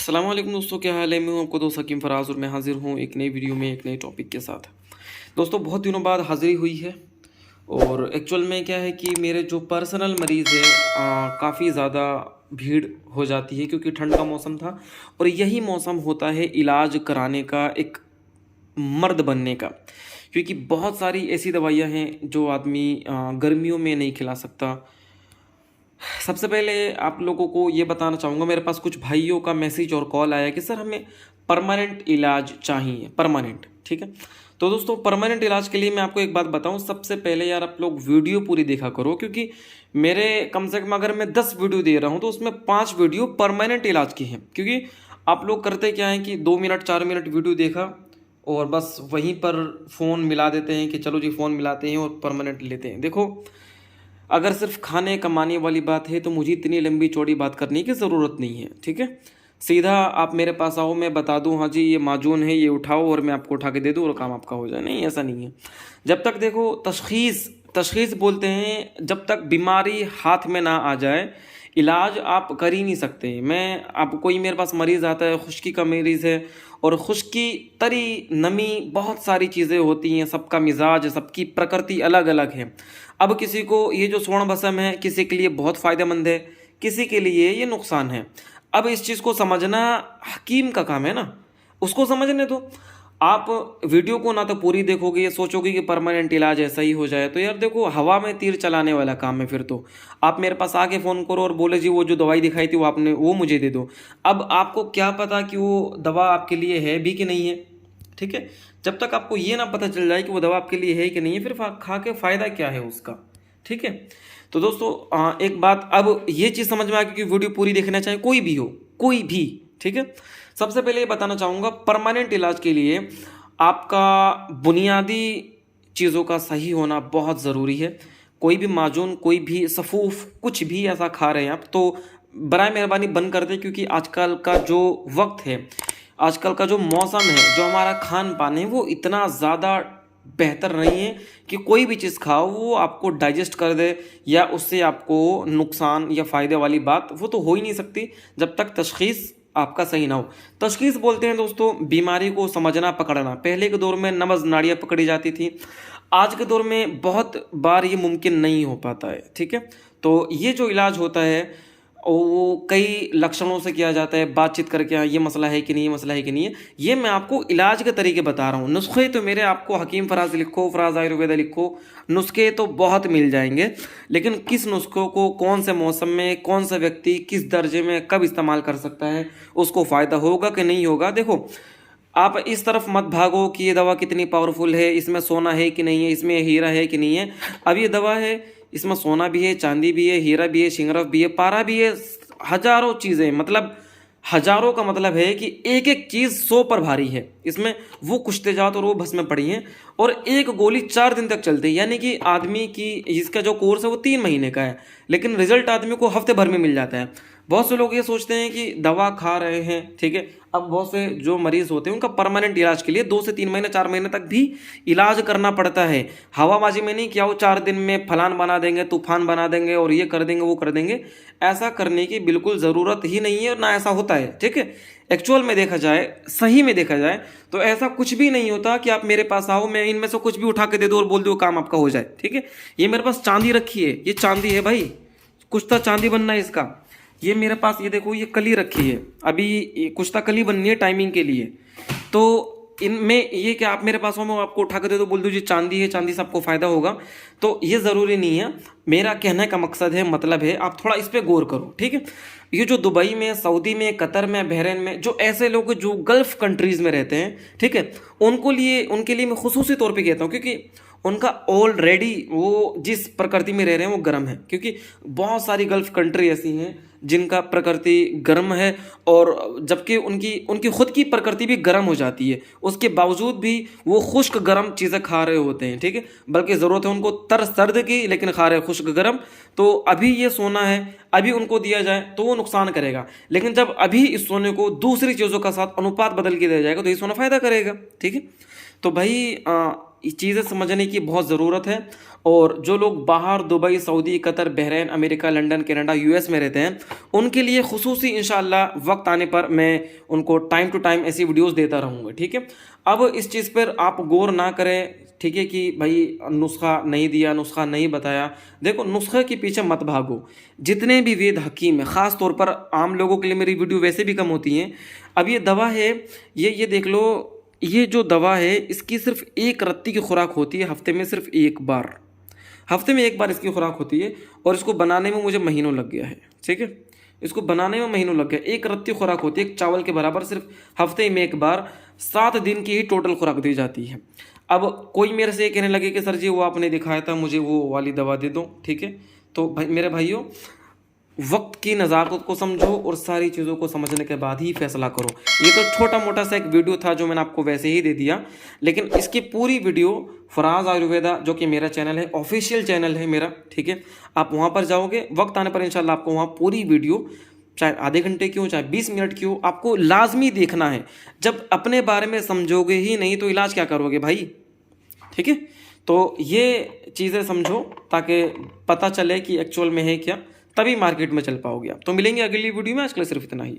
अस्सलाम वालेकुम दोस्तों, क्या हाल है। मैं हूं आपको दोस्त हकीम फराज और मैं हाज़िर हूं एक नई वीडियो में एक नए टॉपिक के साथ। दोस्तों बहुत दिनों बाद हाज़िरी हुई है और एक्चुअल में क्या है कि मेरे जो पर्सनल मरीज़ है काफ़ी ज़्यादा भीड़ हो जाती है क्योंकि ठंड का मौसम था और यही मौसम होता है इलाज कराने का, एक मर्द बनने का। क्योंकि बहुत सारी ऐसी दवाइयाँ हैं जो आदमी गर्मियों में नहीं खिला सकता। सबसे पहले आप लोगों को ये बताना चाहूँगा, मेरे पास कुछ भाइयों का मैसेज और कॉल आया कि सर हमें परमानेंट इलाज चाहिए, परमानेंट, ठीक है। तो दोस्तों परमानेंट इलाज के लिए मैं आपको एक बात बताऊं, सबसे पहले यार आप लोग वीडियो पूरी देखा करो, क्योंकि मेरे कम से कम अगर मैं 10 वीडियो दे रहा हूं तो उसमें 5 वीडियो परमानेंट इलाज की हैं। क्योंकि आप लोग करते क्या हैं कि 2 मिनट 4 मिनट वीडियो देखा और बस वहीं पर फ़ोन मिला देते हैं कि चलो जी फ़ोन मिलाते हैं और परमानेंट लेते हैं। देखो, अगर सिर्फ खाने कमाने वाली बात है तो मुझे इतनी लंबी चौड़ी बात करने की ज़रूरत नहीं है, ठीक है। सीधा आप मेरे पास आओ, मैं बता दूं हाँ जी ये माजून है, ये उठाओ और मैं आपको उठा के दे दूं और काम आपका हो जाए। नहीं, ऐसा नहीं है। जब तक देखो तशखीस तशखीस बोलते हैं, जब तक बीमारी हाथ में ना आ जाए इलाज आप कर ही नहीं सकते। मैं आप कोई मेरे पास मरीज़ आता है, खुश्की का मरीज़ है, और खुश्की, तरी, नमी, बहुत सारी चीज़ें होती हैं। सबका मिजाज, सबकी प्रकृति अलग अलग है। अब किसी को ये जो स्वर्ण भस्म है किसी के लिए बहुत फ़ायदेमंद है, किसी के लिए ये नुकसान है। अब इस चीज़ को समझना हकीम का काम है ना, उसको समझने दो। आप वीडियो को ना तो पूरी देखोगे, ये सोचोगे कि परमानेंट इलाज ऐसा ही हो जाए, तो यार देखो हवा में तीर चलाने वाला काम है। फिर तो आप मेरे पास आके फ़ोन करो और बोले जी वो जो दवाई दिखाई थी वो आपने, वो मुझे दे दो। अब आपको क्या पता कि वो दवा आपके लिए है भी कि नहीं है, ठीक है। जब तक आपको ये ना पता चल जाए कि वो दवा आपके लिए है कि नहीं है, फिर खा के फ़ायदा क्या है उसका, ठीक है। तो दोस्तों एक बात अब ये चीज़ समझ में आ गई कि वीडियो पूरी देखना चाहिए, कोई भी हो, कोई भी, ठीक है। सबसे पहले ये बताना चाहूँगा, परमानेंट इलाज के लिए आपका बुनियादी चीज़ों का सही होना बहुत ज़रूरी है। कोई भी माजून, कोई भी सफ़ूफ, कुछ भी ऐसा खा रहे हैं आप तो बराए मेहरबानी बंद कर दें। क्योंकि आजकल का जो वक्त है, आजकल का जो मौसम है, जो हमारा खान पान है, वो इतना ज़्यादा बेहतर नहीं है कि कोई भी चीज़ खाओ वो आपको डाइजेस्ट कर दे या उससे आपको नुकसान या फ़ायदे वाली बात वो तो हो ही नहीं सकती जब तक तशख़ीस आपका सही ना हो। तशख़ीस बोलते हैं दोस्तों बीमारी को समझना, पकड़ना। पहले के दौर में नब्ज़ नाड़ियाँ पकड़ी जाती थी, आज के दौर में बहुत बार ये मुमकिन नहीं हो पाता है, ठीक है। तो ये जो इलाज होता है वो कई लक्षणों से किया जाता है, बातचीत करके, हाँ ये मसला है कि नहीं, ये मसला है कि नहीं है। ये मैं आपको इलाज के तरीके बता रहा हूँ। नुस्खे तो मेरे आपको हकीम फराज लिखो, फराज आयुर्वेदा लिखो, नुस्खे तो बहुत मिल जाएंगे, लेकिन किस नुस्खों को कौन से मौसम में कौन सा व्यक्ति किस दर्जे में कब इस्तेमाल कर सकता है, उसको फ़ायदा होगा कि नहीं होगा। देखो, आप इस तरफ मत भागो कि ये दवा कितनी पावरफुल है, इसमें सोना है कि नहीं है, इसमें हीरा है कि नहीं है। अब ये दवा है, इसमें सोना भी है, चांदी भी है, हीरा भी है, शिंगरफ भी है, पारा भी है, हजारों चीज़ें, मतलब हजारों का मतलब है कि एक एक चीज़ 100 पर भारी है इसमें। वो कुश्तेजात और वो भस्म पड़ी हैं और एक गोली 4 दिन तक चलती है। यानी कि आदमी की इसका जो कोर्स है वो 3 महीने का है, लेकिन रिजल्ट आदमी को हफ्ते भर में मिल जाता है। बहुत से लोग ये सोचते हैं कि दवा खा रहे हैं, ठीक है। अब बहुत से जो मरीज़ होते हैं उनका परमानेंट इलाज के लिए 2 से 3 महीने 4 महीने तक भी इलाज करना पड़ता है। हवाबाजी में नहीं, क्या वो 4 दिन में फलान बना देंगे, तूफान बना देंगे और ये कर देंगे, वो कर देंगे। ऐसा करने की बिल्कुल ज़रूरत ही नहीं है और ना ऐसा होता है, ठीक है। एक्चुअल में देखा जाए, सही में देखा जाए तो ऐसा कुछ भी नहीं होता कि आप मेरे पास आओ, मैं इनमें से कुछ भी उठा के दे दूँ और बोल दूँ काम आपका हो जाए, ठीक है। ये मेरे पास चांदी रखी है, ये चांदी है भाई, कुछ तो चांदी बनना है इसका। ये मेरे पास, ये देखो, ये कली रखी है, अभी कुछ तो कली बननी है टाइमिंग के लिए। तो इनमें ये क्या आप मेरे पास हो, मैं आपको उठा के दे दो, बोल दो जी चांदी है, चांदी से आपको फ़ायदा होगा, तो ये ज़रूरी नहीं है। मेरा कहने का मकसद है, मतलब है, आप थोड़ा इस पर गौर करो, ठीक है। ये जो दुबई में, सऊदी में, कतर में, बहरीन में जो ऐसे लोग जो गल्फ़ कंट्रीज़ में रहते हैं, ठीक है, उनके लिए मैं खुसूसी तौर पे कहता हूँ, क्योंकि उनका ऑलरेडी वो जिस प्रकृति में रह रहे हैं वो गर्म है। क्योंकि बहुत सारी गल्फ़ कंट्री ऐसी हैं जिनका प्रकृति गर्म है, और जबकि उनकी उनकी खुद की प्रकृति भी गर्म हो जाती है, उसके बावजूद भी वो खुश्क गर्म चीज़ें खा रहे होते हैं, ठीक है। बल्कि ज़रूरत है उनको सर्द की, लेकिन खा रहे खुश्क गर्म। तो अभी ये सोना है, अभी उनको दिया जाए तो वो नुकसान करेगा, लेकिन जब अभी इस सोने को दूसरी चीज़ों का साथ अनुपात बदल के दिया जाएगा तो ये सोना फ़ायदा करेगा, ठीक है। तो भाई चीज़ें समझने की बहुत ज़रूरत है। और जो लोग बाहर Dubai, Saudi, Qatar, Bahrain, America, London, Canada, US में रहते हैं, उनके लिए खुसूसी इंशाअल्लाह वक्त आने पर मैं उनको टाइम टू टाइम ऐसी वीडियोस देता रहूँगा, ठीक है। अब इस चीज़ पर आप गौर ना करें, ठीक है, कि भाई नुस्खा नहीं दिया, नुस्खा नहीं बताया। देखो, नुस्खे के पीछे मत भागो। जितने भी वेद हकीम है, ख़ास तौर पर आम लोगों के लिए मेरी वीडियो वैसे भी कम होती हैं। अब ये दवा है, ये देख लो, ये जो दवा है इसकी सिर्फ एक रत्ती की खुराक होती है, हफ्ते में सिर्फ एक बार, हफ्ते में एक बार इसकी खुराक होती है। और इसको बनाने में मुझे महीनों लग गया है, ठीक है, इसको बनाने में महीनों लग गया। एक रत्ती खुराक होती है, एक चावल के बराबर, सिर्फ हफ्ते में एक बार, 7 दिन की ही टोटल खुराक दी जाती है। अब कोई मेरे से ये कहने लगे कि सर जी वो आपने दिखाया था, मुझे वो वाली दवा दे दो, ठीक है। तो भाई, मेरे भाइयों, वक्त की नज़ाकत को समझो और सारी चीज़ों को समझने के बाद ही फैसला करो। ये तो छोटा मोटा सा एक वीडियो था जो मैंने आपको वैसे ही दे दिया, लेकिन इसकी पूरी वीडियो फराज आयुर्वेदा, जो कि मेरा चैनल है, ऑफिशियल चैनल है मेरा, ठीक है, आप वहाँ पर जाओगे, वक्त आने पर इंशाल्लाह आपको वहाँ पूरी वीडियो, चाहे आधे घंटे की हो, चाहे 20 मिनट की हो, आपको लाजमी देखना है। जब अपने बारे में समझोगे ही नहीं तो इलाज क्या करोगे भाई, ठीक है। तो ये चीज़ें समझो ताकि पता चले कि एक्चुअल में है क्या, तभी मार्केट में चल पाओगे आप। तो मिलेंगे अगली वीडियो में, आज के लिए सिर्फ इतना ही।